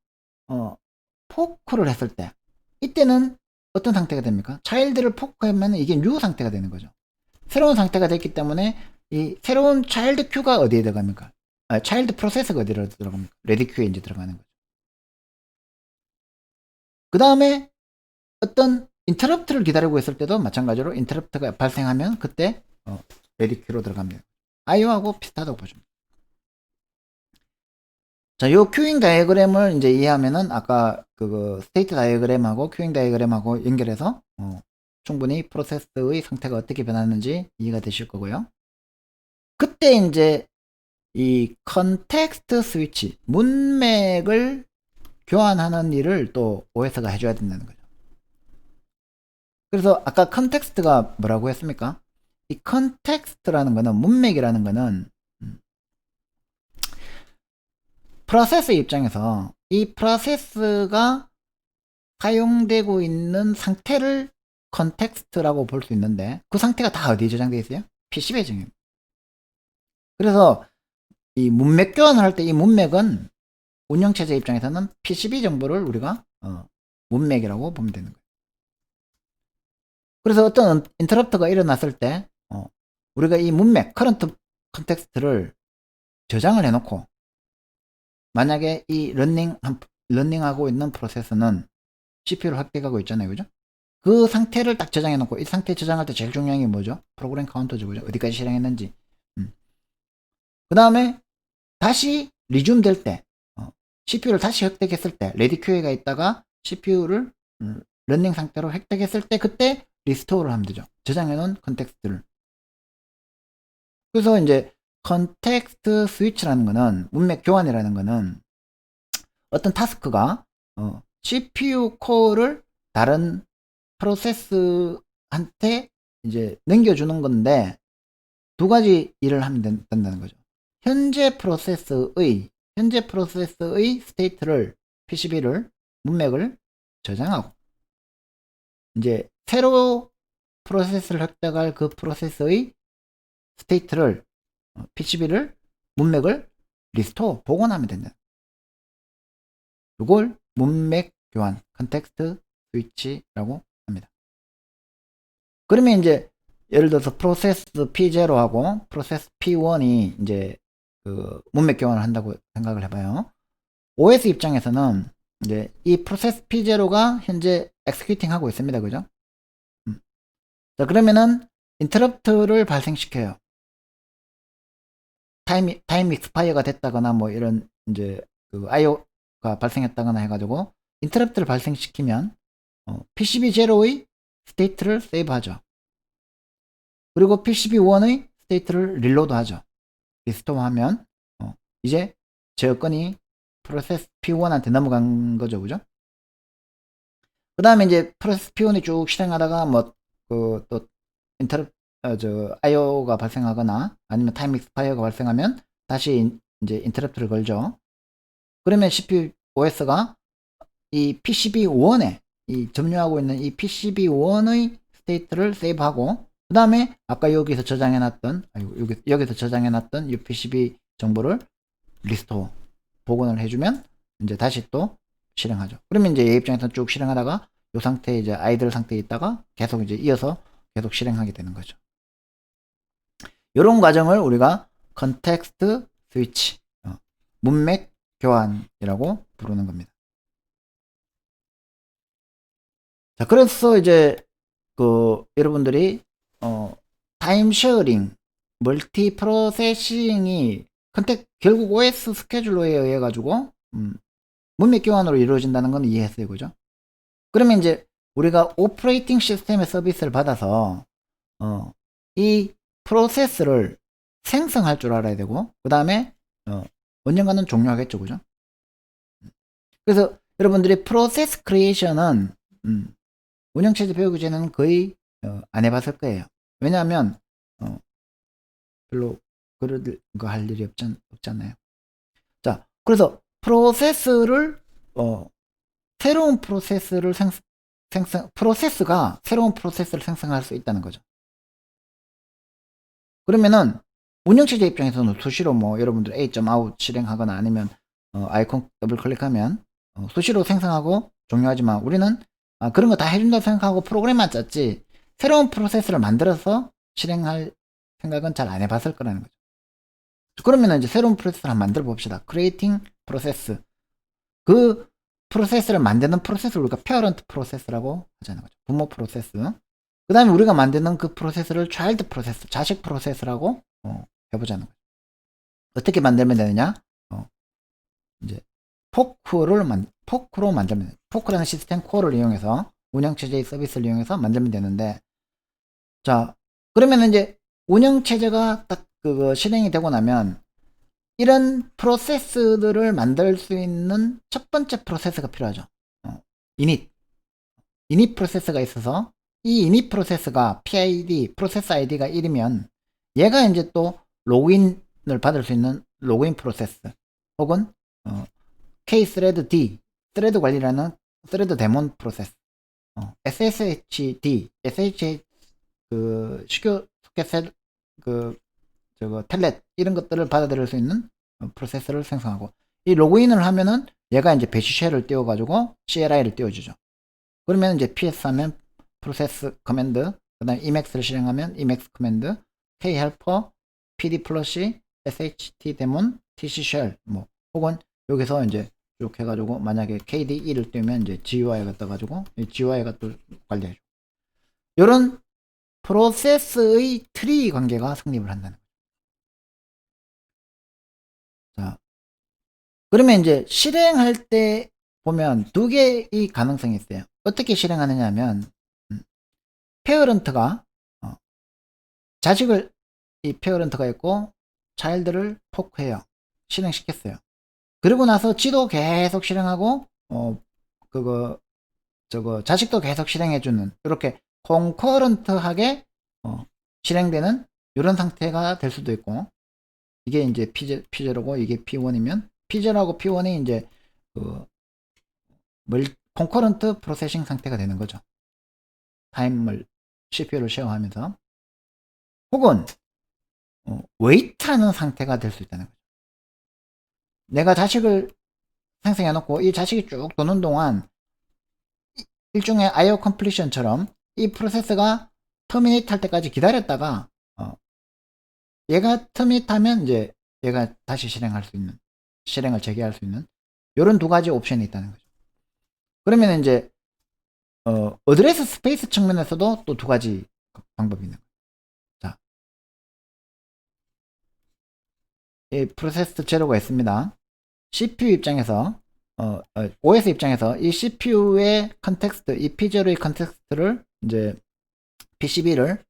포크를 했을 때 이때는 어떤 상태가 됩니까? 차일드를 포크하면 이게 뉴 상태가 되는 거죠. 새로운 상태가 됐기 때문에 이 새로운 차일드 큐가 어디에 들어갑니까? 차일드 프로세스가 어디로 들어갑니까? 레디 큐에 이제 들어가는 거죠. 그 다음에 어떤 인터럽트를 기다리고 있을 때도 마찬가지로 인터럽트가 발생하면 그때 레디 큐로 들어갑니다. IO하고 비슷하다고 보시면. 자, 요 큐잉 다이어그램을 이제 이해하면은 아까 그 스테이트 다이어그램하고 큐잉 다이어그램하고 연결해서 충분히 프로세스의 상태가 어떻게 변하는지 이해가 되실 거고요. 그때 이제 이 컨텍스트 스위치, 문맥을 교환하는 일을 또 OS가 해줘야 된다는 거죠. 그래서 아까 컨텍스트가 뭐라고 했습니까? 이 컨텍스트라는 거는, 문맥이라는 거는 프로세스 입장에서 이 프로세스가 사용되고 있는 상태를 컨텍스트라고 볼 수 있는데 그 상태가 다 어디에 저장되어 있어요? PCB에 저장됩니다. 그래서 이 문맥 교환을 할 때 이 문맥은 운영체제 입장에서는 PCB 정보를 우리가 문맥이라고 보면 되는 거예요. 그래서 어떤 인터럽트가 일어났을 때 우리가 이 문맥, 커런트 컨텍스트를 저장을 해놓고 만약에 이 런닝하고 있는 프로세스는 CPU를 획득하고 있잖아요, 그죠? 그 상태를 딱 저장해 놓고, 이 상태 저장할 때 제일 중요한 게 뭐죠? 프로그램 카운터죠, 그죠? 어디까지 실행했는지. 그 다음에 다시 리줌 될 때, CPU를 다시 획득했을 때, 레디 큐에가 있다가 CPU를 런닝 상태로 획득했을 때, 그때 리스토어를 하면 되죠. 저장해 놓은 컨텍스트를. 그래서 이제 컨텍스트 스위치라는 거는, 문맥 교환이라는 거는 어떤 타스크가 CPU 코어를 다른 프로세스한테 이제 넘겨주는 건데 두 가지 일을 하면 된다는 거죠. 현재 프로세스의 스테이트를, PCB를, 문맥을 저장하고 이제 새로 프로세스를 획득할 그 프로세스의 스테이트를, PCB를, 문맥을 리스토어, 복원하면 된다. 이걸 문맥 교환, 컨텍스트 스위치라고 합니다. 그러면 이제 예를 들어서 프로세스 P0하고 프로세스 P1이 이제 그 문맥 교환을 한다고 생각을 해봐요. OS 입장에서는 이제 이 프로세스 P0가 현재 엑스큐팅 하고 있습니다, 그죠? 자, 그러면은 인터럽트를 발생시켜요. 타임 익스파이어가 됐다거나 뭐 이런 이제 그 IO가 발생했다거나 해가지고 인터럽트를 발생시키면 PCB0의 스테이트를 세이브하죠. 그리고 PCB1의 스테이트를 릴로드하죠. 리스토어하면 이제 제어권이 프로세스 P1한테 넘어간 거죠, 그죠? 그 다음에 이제 프로세스 P1이 쭉 실행하다가 뭐 또 IO가 발생하거나 아니면 타임 익스파이어가 발생하면 다시 이제 인터럽트를 걸죠. 그러면 CPU OS가 이 PCB1에 이 점유하고 있는 이 PCB1의 스테이트를 세이브하고 그 다음에 아까 여기서 저장해놨던 여기서 저장해놨던 이 PCB 정보를 리스토어, 복원을 해주면 이제 다시 또 실행하죠. 그러면 이제 얘 입장에서 쭉 실행하다가 이 상태에 이제 아이들 상태에 있다가 계속 이제 이어서 계속 실행하게 되는 거죠. 이런 과정을 우리가 컨텍스트 스위치, 문맥 교환이라고 부르는 겁니다. 자, 그래서 이제 여러분들이 타임 쉐어링, 멀티 프로세싱이 결국 OS 스케줄러에 의해 가지고 문맥 교환으로 이루어진다는 건 이해했어요, 그죠? 그러면 이제 우리가 오퍼레이팅 시스템의 서비스를 받아서 이 프로세스를 생성할 줄 알아야 되고, 그 다음에 언젠가는 종료하겠죠, 그죠? 그래서 여러분들이 프로세스 크리에이션은 운영체제 배우기 전에는 거의 안 해봤을 거예요. 왜냐하면 별로 그런 거 할 일이 없잖아요. 자, 그래서 프로세스를 새로운 프로세스를 프로세스가 새로운 프로세스를 생성할 수 있다는 거죠. 그러면은 운영체제 입장에서는 수시로 뭐 여러분들 A.out 실행하거나 아니면 아이콘 더블 클릭하면 수시로 생성하고 종료하지만 우리는 그런 거 다 해준다고 생각하고 프로그램만 짰지 새로운 프로세스를 만들어서 실행할 생각은 잘 안 해봤을 거라는 거죠. 그러면 이제 새로운 프로세스를 한번 만들어 봅시다. creating process. 그 프로세스를 만드는 프로세스를 우리가 parent 프로세스라고 하자는 거죠. 부모 프로세스. 그 다음에 우리가 만드는 그 프로세스를 child 프로세스, 자식 프로세스라고 해보자는 거죠. 어떻게 만들면 되느냐? 이제 포크로 만들면 돼요. 포크라는 시스템 코어를 이용해서 운영체제의 서비스를 이용해서 만들면 되는데, 자, 그러면 이제 운영체제가 딱 실행이 되고 나면 이런 프로세스들을 만들 수 있는 첫 번째 프로세스가 필요하죠. init 프로세스가 있어서 이 init 프로세스가 PID, 프로세스 ID가 1이면 얘가 이제 또 로그인을 받을 수 있는 로그인 프로세스 혹은 K-thread-D, thread 관리라는 thread 데몬 프로세스, SSHD, 식교 소켓 텔넷 이런 것들을 받아들일 수 있는 프로세스를 생성하고, 이 로그인을 하면은 얘가 이제 배시쉘을 띄워가지고 CLI를 띄워주죠. 그러면 이제 PS 하면 프로세스 커맨드, 그 다음에 Emacs를 실행하면 Emacs 커맨드, Khelper, PD 플러시, SHT 데몬, TC 쉘, 뭐 혹은 여기서 이제 쭉 해가지고 만약에 KDE를 띄우면 이제 GUI가 떠가지고 이 GUI가 또 관리해줘. 이런 프로세스의 트리 관계가 성립을 한다는 거죠. 자, 그러면 이제 실행할 때 보면 두 개의 가능성이 있어요. 어떻게 실행하느냐 하면 페어런트가 자식을 이 페어런트가 있고 차일드를 포크해요. 실행시켰어요. 그리고 나서 지도 계속 실행하고 자식도 계속 실행해주는 이렇게 콘커런트하게 실행되는 이런 상태가 될 수도 있고, 이게 이제 P0고 이게 P1이면 P0하고 P1이 이제 콘커런트 프로세싱 상태가 되는 거죠. 타임을 CPU를 쉐어하면서, 혹은 웨이트하는 상태가 될 수 있다는 거죠. 내가 자식을 생성해 놓고 이 자식이 쭉 도는 동안 일종의 IO 컴플리션처럼 이 프로세스가 터미네이트 할 때까지 기다렸다가 얘가 터미네이트 하면 이제 얘가 다시 실행을 재개할 수 있는 이런 두 가지 옵션이 있다는 거죠. 그러면 이제 어드레스 스페이스 측면에서도 또 두 가지 방법이 있는 거예요. 자, 이 프로세스 제로가 있습니다. CPU 입장에서 OS 입장에서 이 CPU의 컨텍스트, 이 P0의 컨텍스트를 이제 PCB를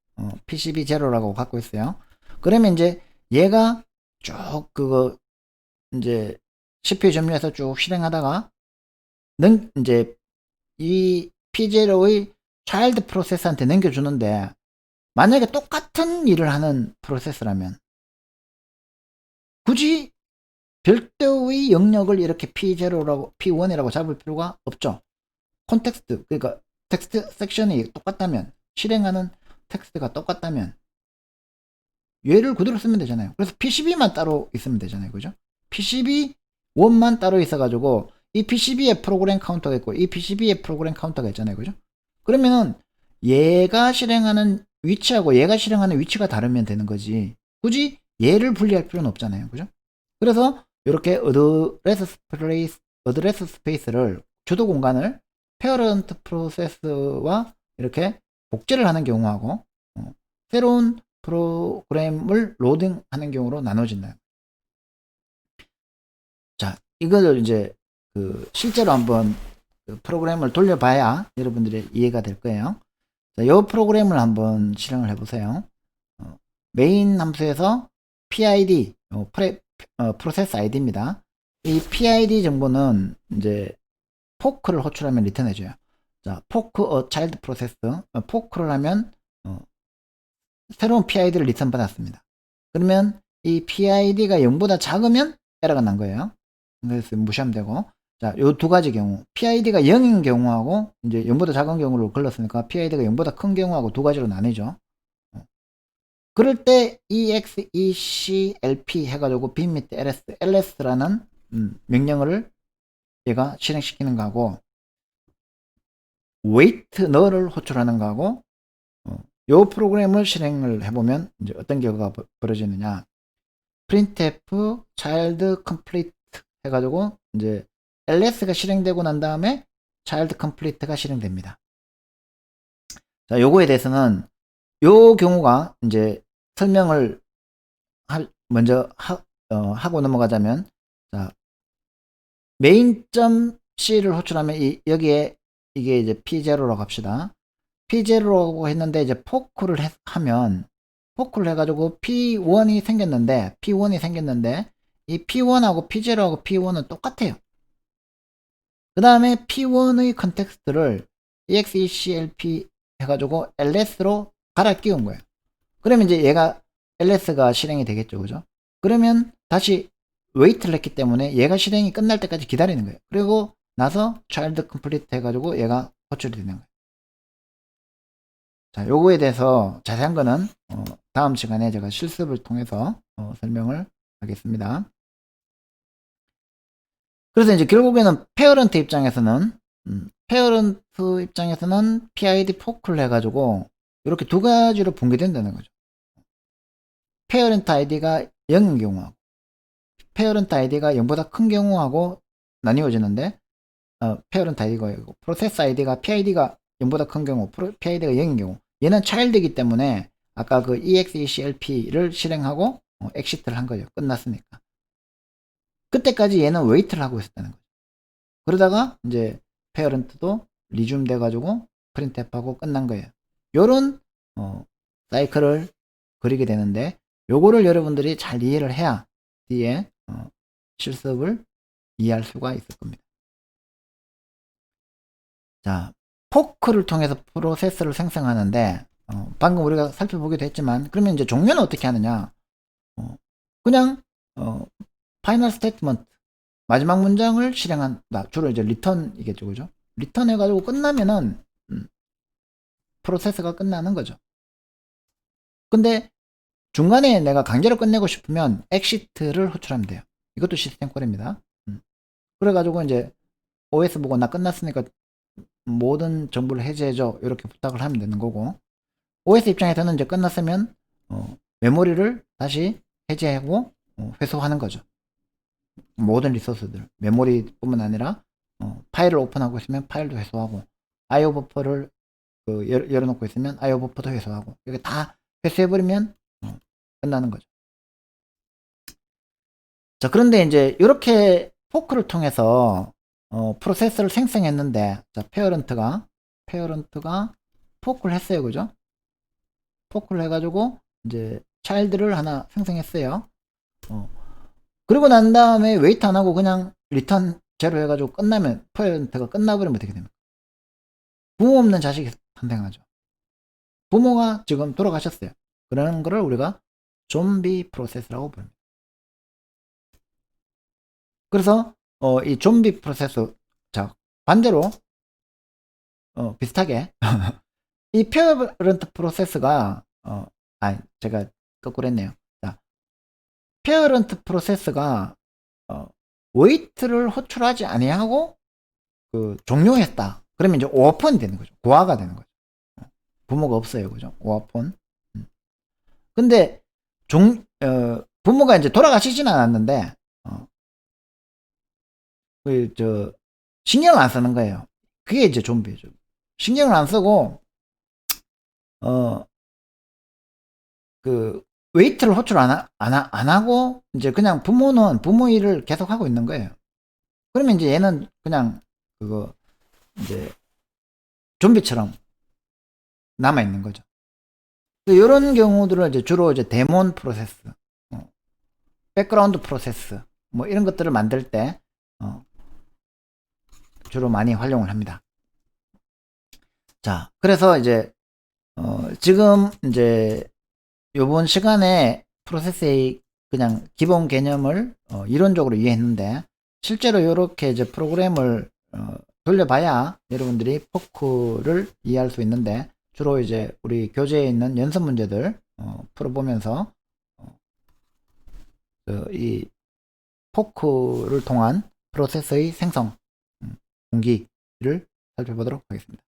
PCB 제로라고 갖고 있어요. 그러면 이제 얘가 쭉 이제 CPU 점유해서 쭉 실행하다가 이제 이 P0의 차일드 프로세스한테 넘겨주는데, 만약에 똑같은 일을 하는 프로세스라면 굳이 별도의 영역을 이렇게 P0라고 P1이라고 잡을 필요가 없죠. 콘텍스트, 그러니까 텍스트 섹션이 똑같다면, 실행하는 텍스트가 똑같다면 얘를 그대로 쓰면 되잖아요. 그래서 PCB만 따로 있으면 되잖아요. 그죠? PCB1만 따로 있어가지고 이 PCB에 프로그램 카운터가 있고 이 PCB에 프로그램 카운터가 있잖아요. 그죠? 그러면은 얘가 실행하는 위치하고 얘가 실행하는 위치가 다르면 되는 거지, 굳이 얘를 분리할 필요는 없잖아요. 그죠? 그래서 이렇게 어드레스 스페이스를 주도 공간을 페어런트 프로세스와 이렇게 복제를 하는 경우하고 새로운 프로그램을 로딩하는 경우로 나눠진다. 자, 이걸 이제 실제로 한번 프로그램을 돌려봐야 여러분들의 이해가 될 거예요. 자, 이 프로그램을 한번 실행을 해보세요. 메인 함수에서 PID, 프로세스 ID입니다. 이 PID 정보는 이제 포크를 호출하면 리턴해줘요. 자, 포크 차일드 프로세스, 포크를 하면 새로운 PID를 리턴 받았습니다. 그러면 이 PID가 0보다 작으면 에러가 난 거예요. 그래서 무시하면 되고, 자, 요 두 가지 경우, PID가 0인 경우하고 이제 0보다 작은 경우로 걸렀으니까 PID가 0보다 큰 경우하고 두 가지로 나뉘죠. 그럴 때 execlp 해가지고 bin 밑에 ls라는 명령어를 얘가 실행시키는 거하고 wait nul을 호출하는 거하고 요 프로그램을 실행을 해보면 이제 어떤 결과가 벌어지느냐, printf child complete 해가지고 이제 ls가 실행되고 난 다음에 child complete가 실행됩니다. 자, 요거에 대해서는 요 경우가 이제 설명을 먼저 하고 넘어가자면, 자, main.c를 호출하면 여기에 이게 이제 p0라고 합시다. p0라고 했는데 이제 포크를 하면 포크를 해가지고 p1이 생겼는데 이 p1하고 p0하고 p1은 똑같아요. 그 다음에 p1의 컨텍스트를 execlp 해가지고 ls로 갈아 끼운 거예요. 그러면 이제 얘가 ls가 실행이 되겠죠. 그죠? 그러면 다시 웨이트를 했기 때문에 얘가 실행이 끝날 때까지 기다리는 거예요. 그리고 나서 child complete 해가지고 얘가 호출이 되는 거예요. 자, 요거에 대해서 자세한 거는 다음 시간에 제가 실습을 통해서 설명을 하겠습니다. 그래서 이제 결국에는 페어런트 입장에서는 PID 포크를 해가지고 이렇게 두 가지로 분개된다는 거죠. 페어런트 아이디가 0인 경우하고 페어런트 아이디가 0보다 큰 경우하고 나뉘어지는데, 페어런트 아이디가 프로세스 아이디가 PID가 0보다 큰 경우, PID가 0인 경우, 얘는 차일드이기 때문에 아까 그 execlp를 실행하고 exit를 한 거죠. 끝났으니까. 그때까지 얘는 웨이트를 하고 있었다는 거죠. 그러다가 이제 페어런트도 리줌 돼가지고 프린트하고 끝난 거예요. 요런 사이클을 그리게 되는데, 요거를 여러분들이 잘 이해를 해야 뒤에 실습을 이해할 수가 있을 겁니다. 자, 포크를 통해서 프로세스를 생성하는데 방금 우리가 살펴보기도 했지만, 그러면 이제 종료는 어떻게 하느냐, 그냥 파이널 스테이트먼트 마지막 문장을 실행한다. 주로 이제 리턴이겠죠. 그죠? 리턴 해가지고 끝나면은 프로세스가 끝나는 거죠. 근데 중간에 내가 강제로 끝내고 싶으면 exit를 호출하면 돼요. 이것도 시스템 콜입니다. 그래가지고 이제 OS 보고 나 끝났으니까 모든 정보를 해제해줘 이렇게 부탁을 하면 되는 거고, OS 입장에서는 이제 끝났으면 메모리를 다시 해제하고 회수하는 거죠. 모든 리소스들, 메모리뿐만 아니라 파일을 오픈하고 있으면 파일도 회수하고, IO 버퍼를 열어놓고 있으면 IO 버퍼도 회수하고, 이렇게 다 회수해버리면 끝나는 거죠. 자, 그런데 이제 이렇게 포크를 통해서 프로세스를 생성했는데, 자, 페어런트가 포크를 했어요. 그죠? 포크를 해가지고 이제 차일드를 하나 생성했어요. 그리고 난 다음에 웨이트 안 하고 그냥 리턴 제로 해가지고 끝나면, 페어런트가 끝나버리면 어떻게 됩니까? 부모 없는 자식이 탄생하죠. 부모가 지금 돌아가셨어요. 그런 거를 우리가 좀비 프로세스라고 부릅니다. 그래서 이 좀비 프로세스, 자, 반대로 비슷하게 이 페어런트 프로세스가 제가 거꾸로 했네요. 자, 페어런트 프로세스가 웨이트를 호출하지 아니하고 종료했다. 그러면 이제 오픈이 되는 거죠. 고아가 되는 거죠. 부모가 없어요. 그죠? 오아폰. 근데 부모가 이제 돌아가시진 않았는데, 신경을 안 쓰는 거예요. 그게 이제 좀비죠. 신경을 안 쓰고, 웨이트를 호출 안 하고, 이제 그냥 부모는 부모 일을 계속 하고 있는 거예요. 그러면 이제 얘는 그냥, 이제, 좀비처럼 남아있는 거죠. 이런 경우들을 이제 주로 이제 데몬 프로세스, 백그라운드 프로세스, 뭐 이런 것들을 만들 때, 주로 많이 활용을 합니다. 자, 그래서 이제, 지금 이제, 요번 시간에 프로세스의 그냥 기본 개념을 이론적으로 이해했는데, 실제로 이렇게 이제 프로그램을 돌려봐야 여러분들이 포크를 이해할 수 있는데, 주로 이제 우리 교재에 있는 연습 문제들 풀어보면서 이 포크를 통한 프로세스의 생성, 공기를 살펴보도록 하겠습니다.